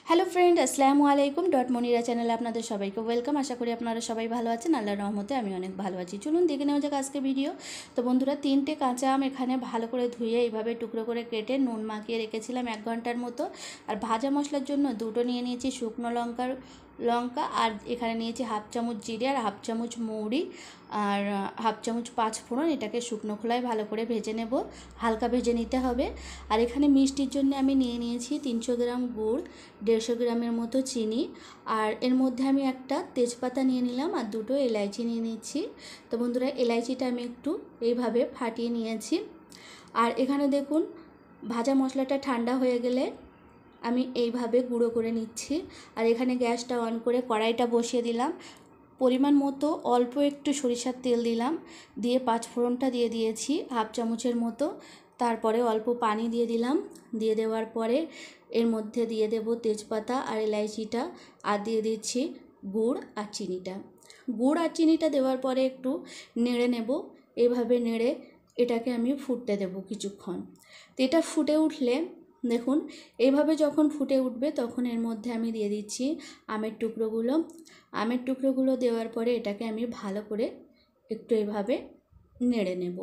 Hello friend, আসসালামু আলাইকুম। Dot Monira চ্যানেলে আপনাদের সবাইকে ওয়েলকাম। আশা করি আপনারা সবাই ভালো আছেন। আল্লাহর রহমতে আমি অনেক ভালো আছি। চলুন দেখে নেওয়া যাক আজকে ভিডিও। তো বন্ধুরা, 3টে কাঁচা আম এখানে ভালো করে ধুয়ে এইভাবে টুকরো করে কেটে নুন মাখিয়ে রেখেছিলাম 1 ঘন্টার মতো। আর ভাজা মশলার জন্য 2টো নিয়ে নিয়েছি শুকনো লঙ্কা, আর এখানে নিয়েছি হাফ চামচ জিরে আর হাফ চামচ মৌরি আর হাফ চামচ 5 ফোড়ন। এটাকে শুকনো খোলায় ভালো করে ভেজে নেব, হালকা ভেজে নিতে হবে। আর এখানে মিষ্টির জন্য আমি নিয়ে নিয়েছি 300 গ্রাম গুড়, 150 গ্রামের মতো চিনি, আর এর মধ্যে আমি একটা তেজপাতা নিয়ে নিলাম আর 2টো এলাইচি নিয়ে নিচ্ছি। তো বন্ধুরা, এলাইচিটা আমি একটু এইভাবে ফাটিয়ে নিয়েছি। আর এখানে দেখুন, ভাজা মশলাটা ঠান্ডা হয়ে গেলে আমি এইভাবে গুঁড়ো করে নিচ্ছি। আর এখানে গ্যাসটা অন করে কড়াইটা বসিয়ে দিলাম। পরিমাণ মতো অল্প একটু সরিষার তেল দিলাম, দিয়ে 5 ফোড়নটা দিয়ে দিয়েছি হাফ চামচের মতো। তারপরে অল্প পানি দিয়ে দিলাম। দিয়ে দেওয়ার পরে এর মধ্যে দিয়ে দেব তেজপাতা আর এলাইচিটা, আর দিয়ে দিচ্ছি গুড় আর চিনিটা। গুড় আর চিনিটা দেওয়ার পরে একটু নেড়ে নেব। এভাবে নেড়ে এটাকে আমি ফুটতে দেব কিছুক্ষণ। তো এটা ফুটে উঠলে দেখুন, এইভাবে যখন ফুটে উঠবে তখন এর মধ্যে আমি দিয়ে দিচ্ছি আমের টুকরোগুলো দেওয়ার পরে এটাকে আমি ভালো করে একটু এভাবে নেড়ে নেব।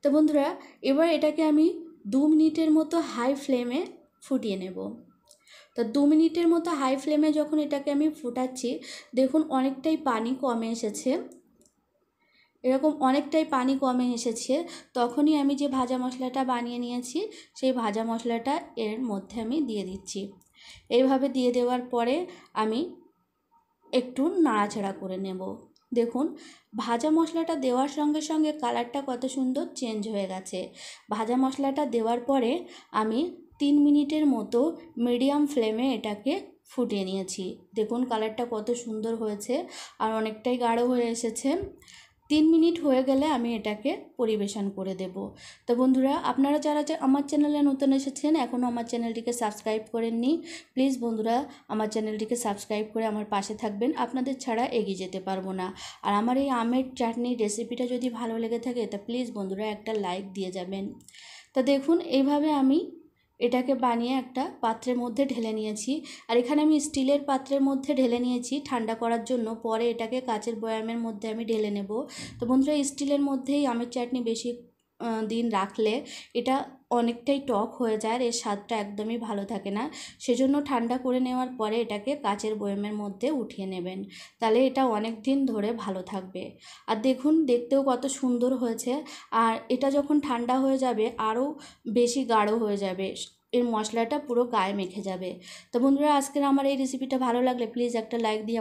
তো বন্ধুরা, এবার এটাকে আমি 2 মিনিটের মতো হাই ফ্লেমে ফুটিয়ে নেব। তো 2 মিনিটের মতো হাই ফ্লেমে যখন এটাকে আমি ফুটাচ্ছি, দেখুন অনেকটাই পানি কমে এসেছে। এরকম অনেকটাই পানি কমে এসেছে, তখনই আমি যে ভাজা মশলাটা বানিয়ে নিয়েছি সেই ভাজা মশলাটা এর মধ্যে আমি দিয়ে দিচ্ছি। এইভাবে দিয়ে দেওয়ার পরে আমি একটু নাড়াচাড়া করে নেব। দেখুন, ভাজা মশলাটা দেওয়ার সঙ্গে সঙ্গে কালারটা কত সুন্দর চেঞ্জ হয়ে গেছে। ভাজা মশলাটা দেওয়ার পরে আমি 3 মিনিটের মতো মিডিয়াম ফ্লেমে এটাকে ফুটিয়ে নিয়েছি। দেখুন কালারটা কত সুন্দর হয়েছে আর অনেকটাই গাঢ় হয়ে এসেছে। 3 মিনিট হয়ে গেলে আমি এটাকে পরিবেশন করে দেব। তো বন্ধুরা, আপনারা যারা আমার চ্যানেলে নতুন এসেছেন, এখনও আমার চ্যানেলটিকে সাবস্ক্রাইব করেননি, প্লিজ বন্ধুরা আমার চ্যানেলটিকে সাবস্ক্রাইব করে আমার পাশে থাকবেন। আপনাদের ছাড়া এগিয়ে যেতে পারবো না। আর আমার এই আমের চাটনির রেসিপিটা যদি ভালো লেগে থাকে তা প্লিজ বন্ধুরা একটা লাইক দিয়ে যাবেন। তো দেখুন, এইভাবে আমি এটাকে বানিয়ে একটা পাত্রের মধ্যে ঢেলে নিয়েছি। আর এখানে আমি স্টিলের পাত্রের মধ্যে ঢেলে নিয়েছি ঠান্ডা করার জন্য, পরে এটাকে কাচের বয়ামের মধ্যে আমি ঢেলে নেব। তো বন্ধুরা, স্টিলের মধ্যেই আমের চাটনি বেশি দিন রাখলে এটা অনেকটাই টক হয়ে যায় আর এর স্বাদটা একদমই ভালো থাকে না। সেজন্য ঠান্ডা করে নেওয়ার পরে এটাকে কাচের বয়ামের মধ্যে উঠিয়ে নেবেন, তাহলে এটা অনেক দিন ধরে ভালো থাকবে। আর দেখুন, দেখতেও কত সুন্দর হয়েছে। আর এটা যখন ঠান্ডা হয়ে যাবে আরও বেশি গাঢ় হয়ে যাবে, এর মশলাটা পুরো গায়ে মেখে যাবে। তো বন্ধুরা, আজকের আমার এই রেসিপিটা ভালো লাগলে প্লিজ একটা লাইক দিয়ে